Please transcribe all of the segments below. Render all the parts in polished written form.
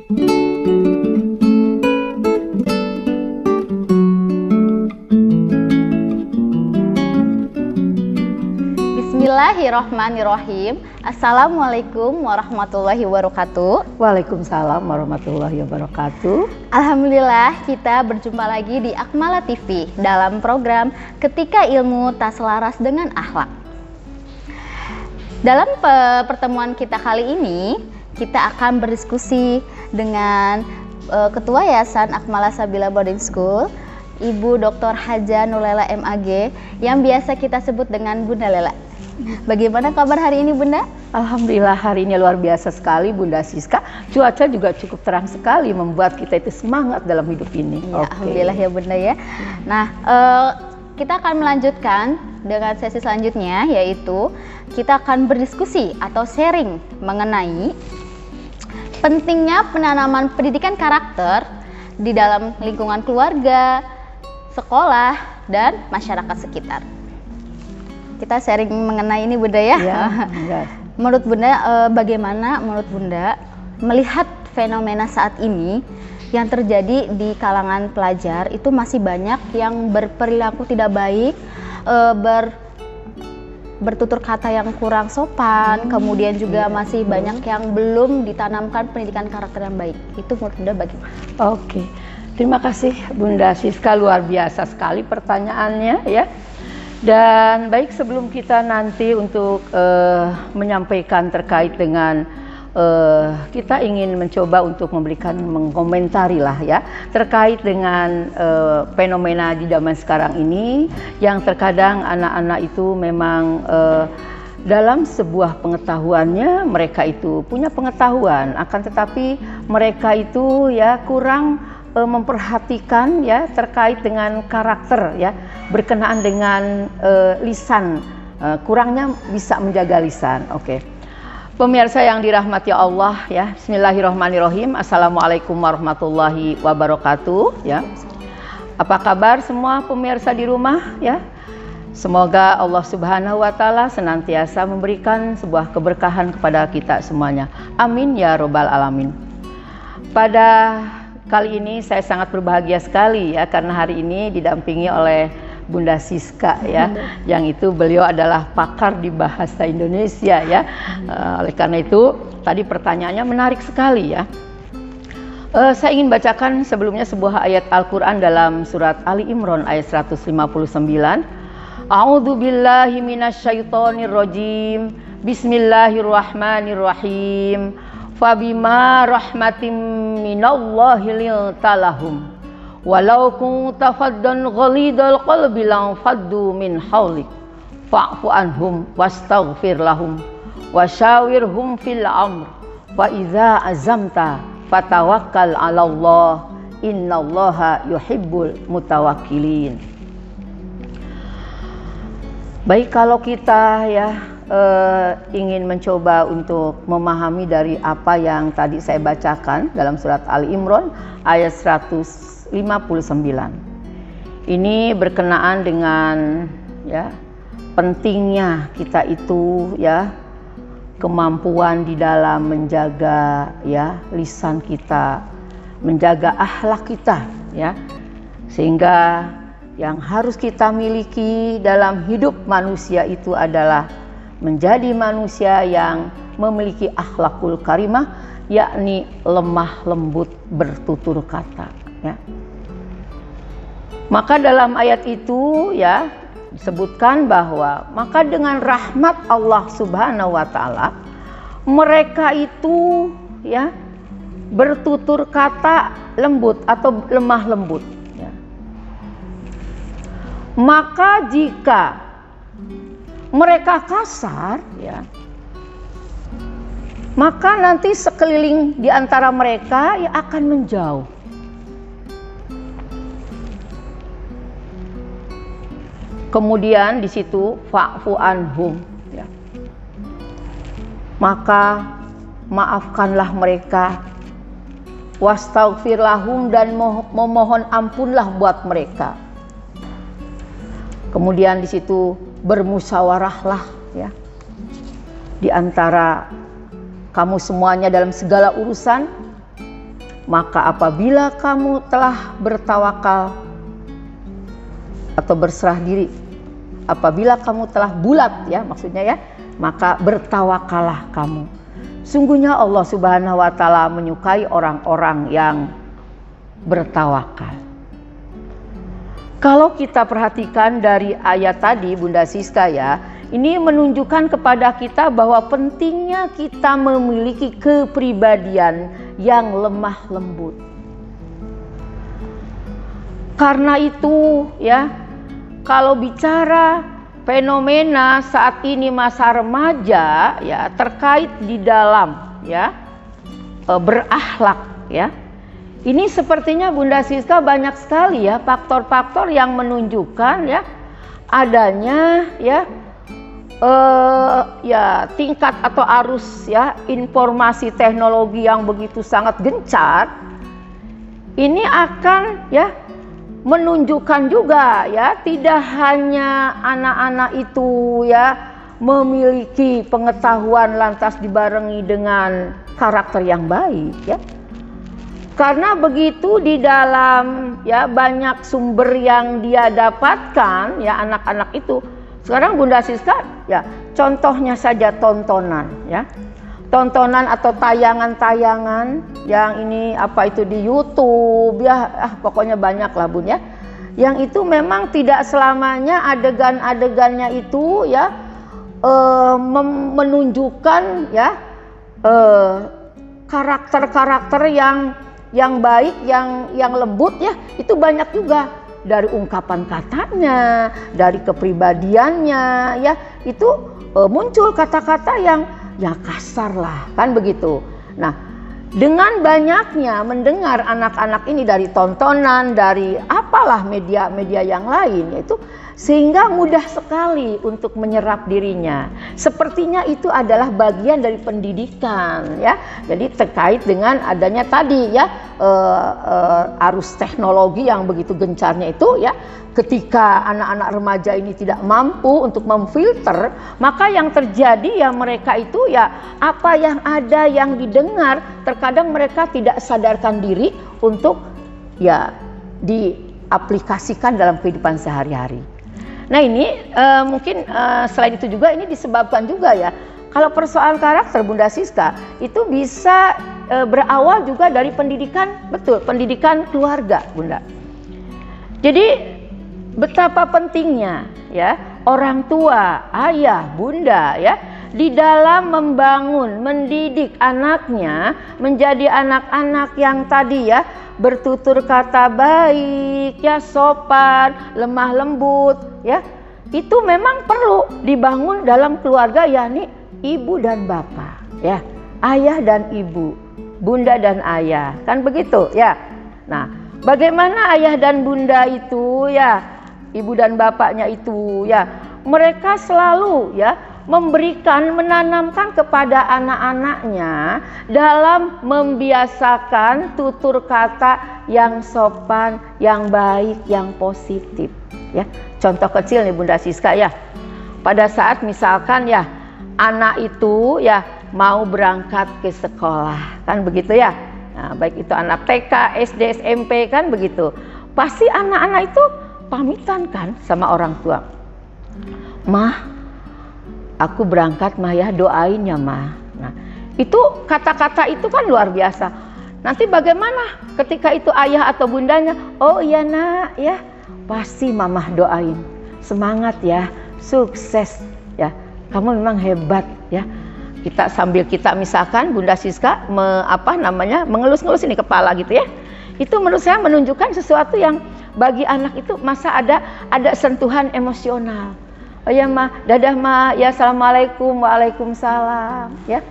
Bismillahirrahmanirrahim. Assalamualaikum warahmatullahi wabarakatuh. Waalaikumsalam warahmatullahi wabarakatuh. Alhamdulillah kita berjumpa lagi di Akmala TV dalam program Ketika Ilmu Tak Selaras Dengan Akhlak. Dalam pertemuan kita kali ini, kita akan berdiskusi dengan Ketua Yayasan Akmala Sabila Boarding School, Ibu Dr. Haja Nurlela MAG, yang biasa kita sebut dengan Bunda Lela. Bagaimana kabar hari ini, Bunda? Alhamdulillah hari ini luar biasa sekali, Bunda Siska. Cuaca juga cukup terang sekali, membuat kita itu semangat dalam hidup ini. Ya, Alhamdulillah ya, Bunda ya. Nah, kita akan melanjutkan dengan sesi selanjutnya, yaitu kita akan berdiskusi atau sharing mengenai pentingnya penanaman pendidikan karakter di dalam lingkungan keluarga, sekolah, dan masyarakat sekitar. Kita sharing mengenai ini, Bunda ya. Ya. Menurut Bunda, bagaimana menurut Bunda melihat fenomena saat ini yang terjadi di kalangan pelajar itu masih banyak yang berperilaku tidak baik, bertutur kata yang kurang sopan, kemudian juga masih banyak yang belum ditanamkan pendidikan karakter yang baik. Itu menurut Bunda bagaimana? Oke. Terima kasih Bunda Siska, luar biasa sekali pertanyaannya ya. Dan baik, sebelum kita nanti untuk menyampaikan terkait dengan kita ingin mencoba untuk mengomentari lah ya terkait dengan fenomena di zaman sekarang ini yang terkadang anak-anak itu memang dalam sebuah pengetahuannya mereka itu punya pengetahuan, akan tetapi mereka itu ya kurang memperhatikan ya terkait dengan karakter ya, berkenaan dengan lisan, kurangnya bisa menjaga lisan. Oke. Pemirsa yang dirahmati Allah ya, Bismillahirrahmanirrahim. Assalamualaikum warahmatullahi wabarakatuh ya. Apa kabar semua pemirsa di rumah ya? Semoga Allah Subhanahu wa taala senantiasa memberikan sebuah keberkahan kepada kita semuanya. Amin ya robbal alamin. Pada kali ini saya sangat berbahagia sekali ya karena hari ini didampingi oleh Bunda Siska ya, yang itu beliau adalah pakar di bahasa Indonesia ya. Oleh karena itu tadi pertanyaannya menarik sekali ya. Saya ingin bacakan sebelumnya sebuah ayat Al-Quran dalam surat Ali Imran ayat 159. A'udzu billahi minasyaitonir rajim. Bismillahirrahmanirrahim. Fabima rahmatim minallahi lintalahum walau kunta faddan ghalidal qalbi lan faddu min hawlik fa'fu anhum wastaghfir lahum wasyawirhum fil amr wa idza azamta fatawakkal 'alallah innallaha yuhibbul mutawakkilin. Baik, kalau kita ya ingin mencoba untuk memahami dari apa yang tadi saya bacakan dalam surat Ali Imran ayat 159. Ini berkenaan dengan ya pentingnya kita itu ya kemampuan di dalam menjaga ya lisan kita, menjaga akhlak kita ya. Sehingga yang harus kita miliki dalam hidup manusia itu adalah menjadi manusia yang memiliki akhlakul karimah, yakni lemah lembut bertutur kata ya. Maka dalam ayat itu ya disebutkan bahwa maka dengan rahmat Allah Subhanahu wa taala mereka itu ya bertutur kata lembut atau lemah lembut ya. Maka jika mereka kasar ya, maka nanti sekeliling di antara mereka ya akan menjauh. Kemudian di situ fa'fu anhum ya. Maka maafkanlah mereka, wastaghfir lahum, dan memohon ampunlah buat mereka. Kemudian di situ bermusyawarahlah ya di antara kamu semuanya dalam segala urusan, maka apabila kamu telah bertawakal atau berserah diri, apabila kamu telah bulat ya maksudnya ya, maka bertawakallah kamu. Sungguhnya Allah Subhanahu wa taala menyukai orang-orang yang bertawakal. Kalau kita perhatikan dari ayat tadi Bunda Siska ya, ini menunjukkan kepada kita bahwa pentingnya kita memiliki kepribadian yang lemah lembut. Karena itu ya, kalau bicara fenomena saat ini masa remaja ya terkait di dalam ya berakhlak ya. Ini sepertinya Bunda Siska banyak sekali ya faktor-faktor yang menunjukkan ya adanya ya tingkat atau arus ya informasi teknologi yang begitu sangat gencar. Ini akan ya menunjukkan juga ya tidak hanya anak-anak itu ya memiliki pengetahuan lantas dibarengi dengan karakter yang baik ya. Karena begitu di dalam ya banyak sumber yang dia dapatkan ya anak-anak itu. Sekarang Bunda Siska ya contohnya saja tontonan ya. Tontonan atau tayangan-tayangan yang ini apa itu di YouTube ya, pokoknya banyak lah Bun ya. Yang itu memang tidak selamanya adegan-adegannya itu ya menunjukkan ya karakter-karakter yang baik, yang lembut ya, itu banyak juga dari ungkapan katanya, dari kepribadiannya ya, itu muncul kata-kata yang ya kasar lah kan begitu. Nah dengan banyaknya mendengar anak-anak ini dari tontonan, dari apalah media-media yang lain yaitu sehingga mudah sekali untuk menyerap dirinya. Sepertinya itu adalah bagian dari pendidikan ya. Jadi terkait dengan adanya tadi ya arus teknologi yang begitu gencarnya itu ya, ketika anak-anak remaja ini tidak mampu untuk memfilter, maka yang terjadi ya mereka itu ya apa yang ada yang didengar terkadang mereka tidak sadarkan diri untuk ya diaplikasikan dalam kehidupan sehari-hari. Nah ini mungkin selain itu juga ini disebabkan juga ya kalau persoalan karakter Bunda Siska itu bisa berawal juga dari pendidikan, betul, pendidikan keluarga Bunda. Jadi betapa pentingnya ya orang tua, ayah, bunda ya di dalam membangun, mendidik anaknya menjadi anak-anak yang tadi ya bertutur kata baik, ya sopan, lemah lembut ya. Itu memang perlu dibangun dalam keluarga, yakni ibu dan bapak ya, ayah dan ibu, bunda dan ayah, kan begitu ya. Nah, bagaimana ayah dan bunda itu ya, ibu dan bapaknya itu ya, mereka selalu ya memberikan, menanamkan kepada anak-anaknya dalam membiasakan tutur kata yang sopan, yang baik, yang positif ya. Contoh kecil nih Bunda Siska ya, pada saat misalkan ya anak itu ya mau berangkat ke sekolah, kan begitu ya. Nah, baik itu anak TK, SD, SMP kan begitu. Pasti anak-anak itu pamitan kan sama orang tua. Mah, aku berangkat mah ya, doain ya mah. Nah, itu kata-kata itu kan luar biasa. Nanti bagaimana ketika itu ayah atau bundanya, oh iya nak ya, pasti mamah doain. Semangat ya, sukses ya, kamu memang hebat ya. Kita sambil kita misalkan Bunda Siska mengelus-ngelus ini kepala gitu ya. Itu menurut saya menunjukkan sesuatu yang bagi anak itu masa ada sentuhan emosional. Oh ya ma, dadah ma, ya assalamualaikum, waalaikumsalam ya.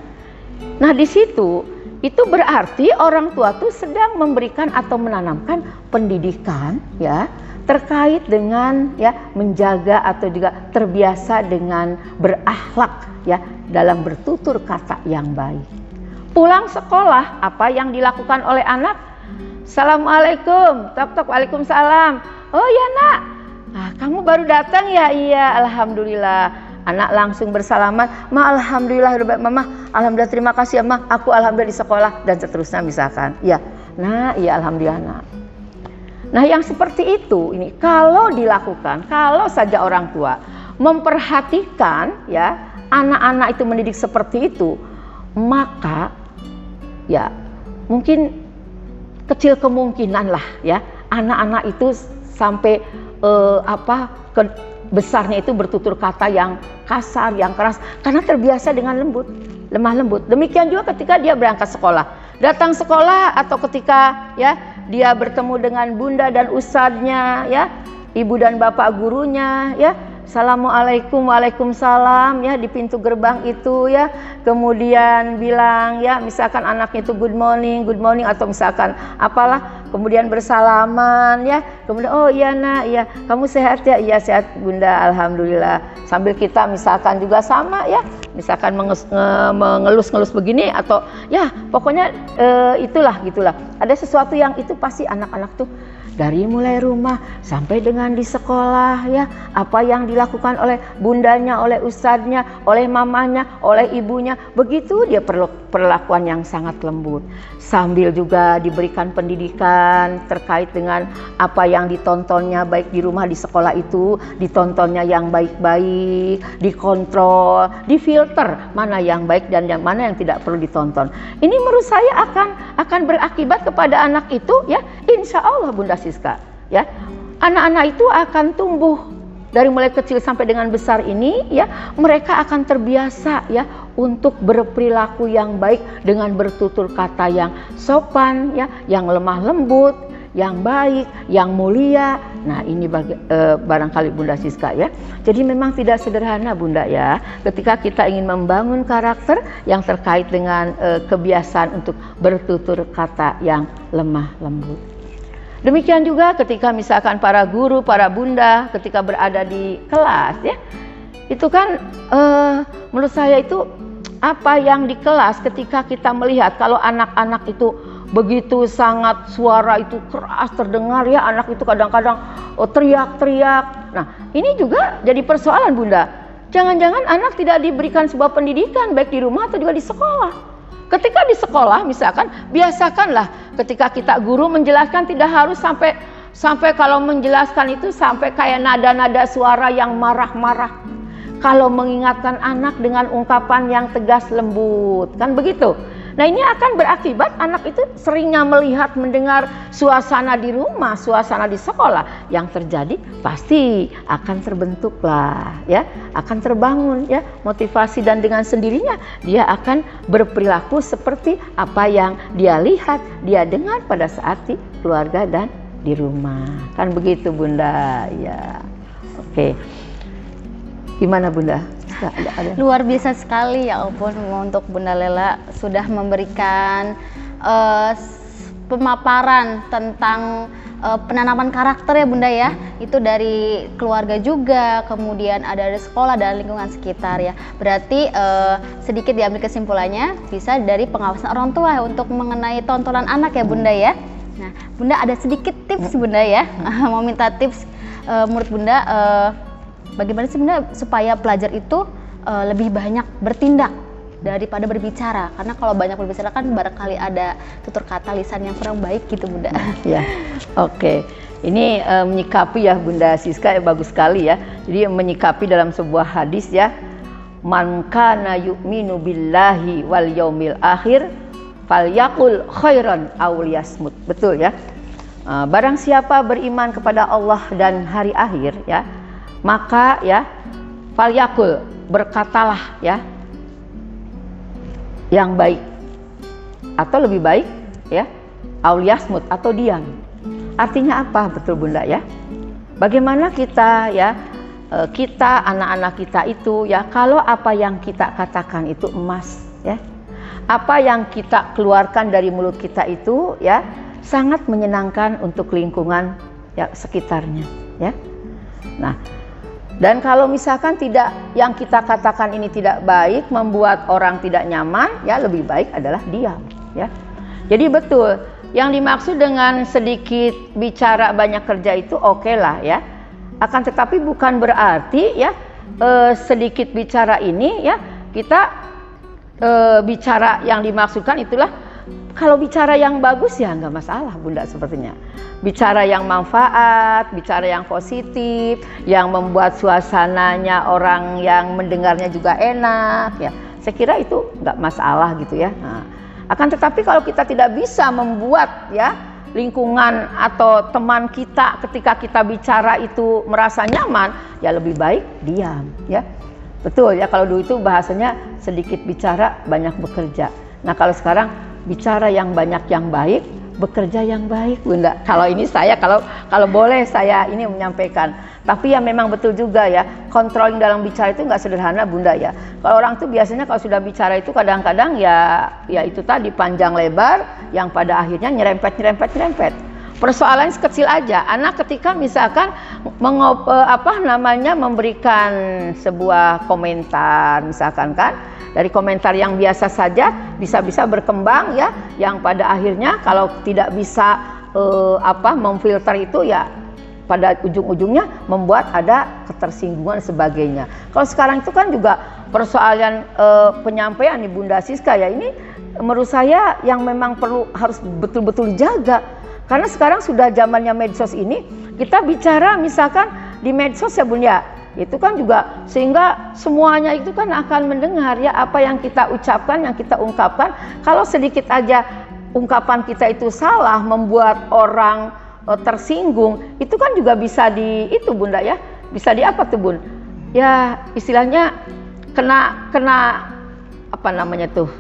Nah di situ itu berarti orang tua tuh sedang memberikan atau menanamkan pendidikan ya terkait dengan ya menjaga atau juga terbiasa dengan berakhlak ya dalam bertutur kata yang baik. Pulang sekolah apa yang dilakukan oleh anak? Assalamualaikum, tok-tok, waalaikumsalam. Oh ya nak, nah, kamu baru datang ya? Iya, alhamdulillah. Anak langsung bersalaman, ma alhamdulillah, mama alhamdulillah, terima kasih ya ma, aku alhamdulillah di sekolah dan seterusnya misalkan. Ya, Nah, iya alhamdulillah nak. Nah, yang seperti itu ini kalau dilakukan, kalau saja orang tua memperhatikan ya anak-anak itu mendidik seperti itu, maka ya mungkin kecil kemungkinan lah ya anak-anak itu sampai besarnya itu bertutur kata yang kasar, yang keras karena terbiasa dengan lembut, lemah lembut. Demikian juga ketika dia berangkat sekolah, datang sekolah atau ketika ya dia bertemu dengan bunda dan ustadznya ya, ibu dan bapak gurunya ya, assalamualaikum, waalaikumsalam ya di pintu gerbang itu ya, kemudian bilang ya misalkan anaknya itu good morning atau misalkan apalah, kemudian bersalaman ya, kemudian oh iya nak ya kamu sehat ya, iya sehat bunda alhamdulillah, sambil kita misalkan juga sama ya, misalkan mengelus-ngelus begini atau ya pokoknya itulah gitulah, ada sesuatu yang itu pasti anak-anak tuh dari mulai rumah sampai dengan di sekolah ya, apa yang dilakukan oleh bundanya, oleh ustadznya, oleh mamanya, oleh ibunya, begitu dia perlu perlakuan yang sangat lembut. Sambil juga diberikan pendidikan terkait dengan apa yang ditontonnya baik di rumah, di sekolah itu, ditontonnya yang baik-baik, dikontrol, difilter mana yang baik dan yang mana yang tidak perlu ditonton. Ini menurut saya akan berakibat kepada anak itu ya, insya Allah Bunda Siska ya, anak-anak itu akan tumbuh dari mulai kecil sampai dengan besar ini ya, mereka akan terbiasa ya untuk berperilaku yang baik dengan bertutur kata yang sopan ya, yang lemah lembut, yang baik, yang mulia. Nah ini barangkali Bunda Siska ya. Jadi memang tidak sederhana Bunda ya, ketika kita ingin membangun karakter yang terkait dengan kebiasaan untuk bertutur kata yang lemah lembut. Demikian juga ketika misalkan para guru, para bunda ketika berada di kelas ya, itu kan menurut saya itu apa yang di kelas ketika kita melihat kalau anak-anak itu begitu sangat suara itu keras terdengar ya, anak itu kadang-kadang teriak-teriak. Nah ini juga jadi persoalan Bunda, jangan-jangan anak tidak diberikan sebuah pendidikan baik di rumah atau juga di sekolah. Ketika di sekolah misalkan biasakanlah ketika kita guru menjelaskan tidak harus sampai kalau menjelaskan itu sampai kayak nada-nada suara yang marah-marah. Kalau mengingatkan anak dengan ungkapan yang tegas lembut, kan begitu. Nah ini akan berakibat anak itu seringnya melihat mendengar suasana di rumah, suasana di sekolah, yang terjadi pasti akan terbentuklah ya, akan terbangun ya motivasi, dan dengan sendirinya dia akan berperilaku seperti apa yang dia lihat, dia dengar pada saat di keluarga dan di rumah, kan begitu Bunda ya. Oke, gimana Bunda? Ada. Luar biasa sekali ya ampun, untuk Bunda Lela sudah memberikan pemaparan tentang penanaman karakter ya Bunda ya, itu dari keluarga juga, kemudian ada dari sekolah dan lingkungan sekitar ya. Berarti sedikit diambil kesimpulannya bisa dari pengawasan orang tua untuk mengenai tontonan anak ya Bunda ya. Nah Bunda ada sedikit tips Bunda ya, mau minta tips menurut Bunda bagaimana sih Bunda supaya pelajar itu lebih banyak bertindak daripada berbicara, karena kalau banyak berbicara kan barangkali ada tutur kata lisan yang kurang baik gitu Bunda. Ya, oke. Ini menyikapi ya Bunda Siska bagus sekali ya. Jadi menyikapi dalam sebuah hadis ya, man kana yu'minu billahi wal yaumil akhir falyaqul khairan aw liyasmut. Betul ya. Barang siapa beriman kepada Allah dan hari akhir ya, maka ya falyaqul, berkatalah ya yang baik atau lebih baik ya, aw liyasmut atau diam. Artinya apa betul Bunda ya? Bagaimana kita ya, kita anak-anak kita itu ya, kalau apa yang kita katakan itu emas ya, apa yang kita keluarkan dari mulut kita itu ya sangat menyenangkan untuk lingkungan ya sekitarnya ya. Nah, dan kalau misalkan tidak, yang kita katakan ini tidak baik, membuat orang tidak nyaman, ya lebih baik adalah diam ya. Jadi betul yang dimaksud dengan sedikit bicara banyak kerja itu oke lah ya. Akan tetapi bukan berarti ya sedikit bicara ini ya kita bicara yang dimaksudkan itulah kalau bicara yang bagus ya nggak masalah Bunda sepertinya. Bicara yang manfaat, bicara yang positif, yang membuat suasananya orang yang mendengarnya juga enak ya. Saya kira itu nggak masalah gitu ya. Nah, akan tetapi kalau kita tidak bisa membuat ya lingkungan atau teman kita ketika kita bicara itu merasa nyaman, ya lebih baik diam ya. Betul ya, kalau dulu itu bahasanya sedikit bicara banyak bekerja. Nah kalau sekarang bicara yang banyak yang baik, bekerja yang baik Bunda. Kalau ini saya kalau boleh saya ini menyampaikan. Tapi ya memang betul juga ya, controlling dalam bicara itu nggak sederhana Bunda ya. Kalau orang tuh biasanya kalau sudah bicara itu kadang-kadang ya itu tadi panjang lebar yang pada akhirnya nyerempet. Persoalan kecil aja, anak ketika misalkan memberikan sebuah komentar misalkan kan, dari komentar yang biasa saja bisa berkembang ya, yang pada akhirnya kalau tidak bisa memfilter itu ya pada ujung-ujungnya membuat ada ketersinggungan sebagainya. Kalau sekarang itu kan juga persoalan penyampaian nih Bunda Siska ya, ini menurut saya yang memang harus betul-betul dijaga. Karena sekarang sudah zamannya medsos ini, kita bicara misalkan di medsos ya Bun ya, itu kan juga sehingga semuanya itu kan akan mendengar ya apa yang kita ucapkan, yang kita ungkapkan. Kalau sedikit aja ungkapan kita itu salah, membuat orang tersinggung, itu kan juga bisa itu Bunda ya, bisa di apa tuh Bun? Ya istilahnya kena apa namanya tuh?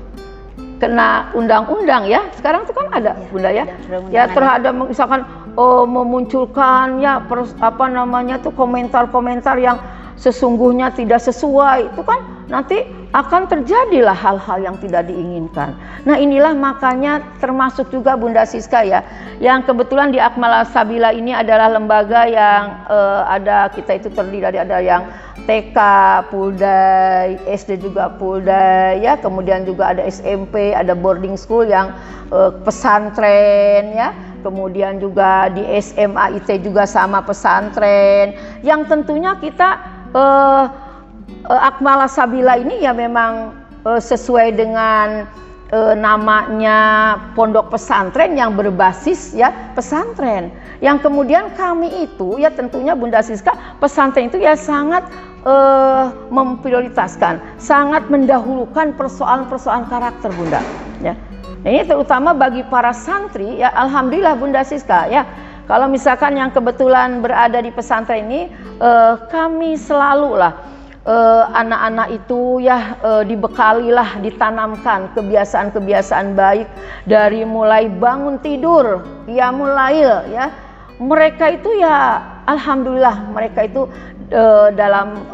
Kena undang-undang ya, sekarang itu kan ada Bunda ya, ya terhadap misalkan memunculkan ya komentar-komentar yang sesungguhnya tidak sesuai, itu kan nanti akan terjadilah hal-hal yang tidak diinginkan. Nah inilah makanya termasuk juga Bunda Siska ya, yang kebetulan di Akmal Sabila ini adalah lembaga yang ada kita itu terdiri dari ada yang TK, Puldai, SD juga Puldai ya, kemudian juga ada SMP, ada boarding school yang pesantren ya, kemudian juga di SMA IT juga sama pesantren, yang tentunya kita Akmal Sabila ini ya memang sesuai dengan namanya pondok pesantren yang berbasis ya pesantren, yang kemudian kami itu ya tentunya Bunda Siska pesantren itu ya sangat memprioritaskan, sangat mendahulukan persoalan-persoalan karakter Bunda ya. Nah, ini terutama bagi para santri ya, alhamdulillah Bunda Siska ya. Kalau misalkan yang kebetulan berada di pesantren ini, kami selalu lah anak-anak itu ya dibekalilah, ditanamkan kebiasaan-kebiasaan baik dari mulai bangun tidur, qiyamul lail ya. Mereka itu ya alhamdulillah mereka itu dalam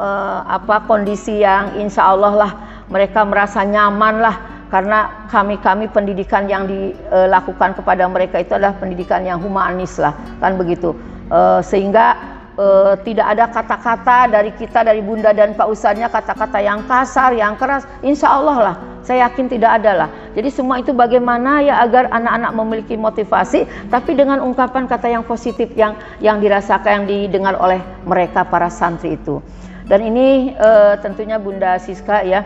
kondisi yang insya Allah lah mereka merasa nyaman lah, karena kami pendidikan yang dilakukan kepada mereka itu adalah pendidikan yang humanis lah kan begitu, sehingga tidak ada kata-kata dari kita, dari Bunda dan Pak Ustadznya, kata-kata yang kasar, yang keras, insya Allah lah, saya yakin tidak ada lah. Jadi semua itu bagaimana ya agar anak-anak memiliki motivasi, tapi dengan ungkapan kata yang positif yang dirasakan, yang didengar oleh mereka para santri itu. Dan ini tentunya Bunda Siska ya,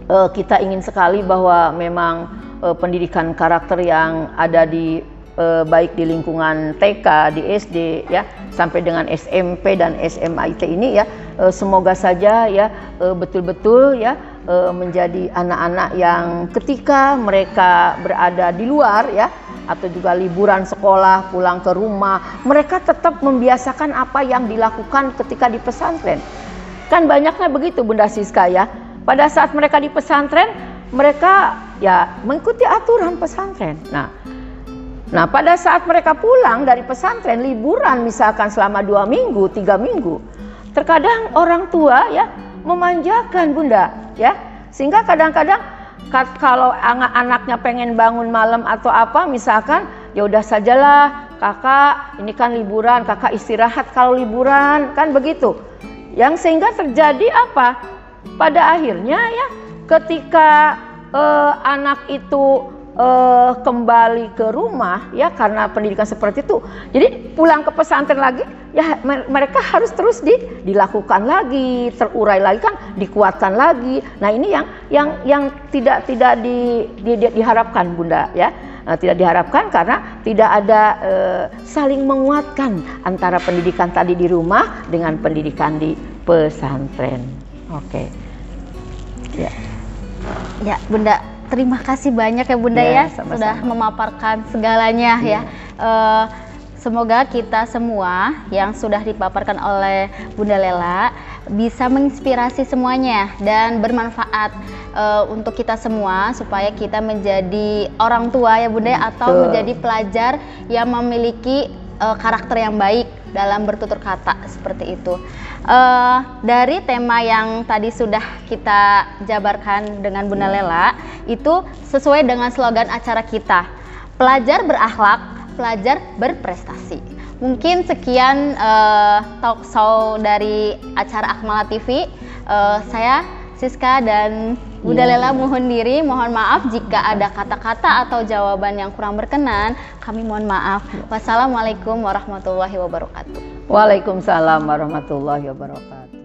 kita ingin sekali bahwa memang pendidikan karakter yang ada di baik di lingkungan TK, di SD ya, sampai dengan SMP dan SMA IT ini ya, semoga saja ya betul-betul ya menjadi anak-anak yang ketika mereka berada di luar ya, atau juga liburan sekolah pulang ke rumah, mereka tetap membiasakan apa yang dilakukan ketika di pesantren. Kan banyaknya begitu Bunda Siska ya, pada saat mereka di pesantren mereka ya mengikuti aturan pesantren. Nah pada saat mereka pulang dari pesantren, liburan misalkan selama 2 minggu, 3 minggu, terkadang orang tua ya memanjakan Bunda ya, sehingga kadang-kadang kalau anaknya pengen bangun malam atau apa misalkan, ya udah sajalah kakak, ini kan liburan, kakak istirahat kalau liburan, kan begitu. Yang sehingga terjadi apa? Pada akhirnya ya ketika anak itu kembali ke rumah ya, karena pendidikan seperti itu, jadi pulang ke pesantren lagi ya mereka harus terus dilakukan lagi, terurai lagi kan, dikuatkan lagi. Nah ini yang tidak diharapkan Bunda ya. tidak diharapkan karena tidak ada saling menguatkan antara pendidikan tadi di rumah dengan pendidikan di pesantren. Oke. Ya. Ya, Bunda, terima kasih banyak ya Bunda ya, sama-sama. sudah memaparkan segalanya ya. Semoga kita semua yang sudah dipaparkan oleh Bunda Lela bisa menginspirasi semuanya dan bermanfaat untuk kita semua supaya kita menjadi orang tua ya Bunda atau menjadi pelajar yang memiliki karakter yang baik dalam bertutur kata seperti itu. Dari tema yang tadi sudah kita jabarkan dengan Bunda Lela itu sesuai dengan slogan acara kita, pelajar berakhlak, pelajar berprestasi. Mungkin sekian talk show dari acara Akmala TV. Saya Siska dan Bunda Lela mohon diri, mohon maaf jika ada kata-kata atau jawaban yang kurang berkenan, kami mohon maaf. Wassalamualaikum warahmatullahi wabarakatuh. Waalaikumsalam warahmatullahi wabarakatuh.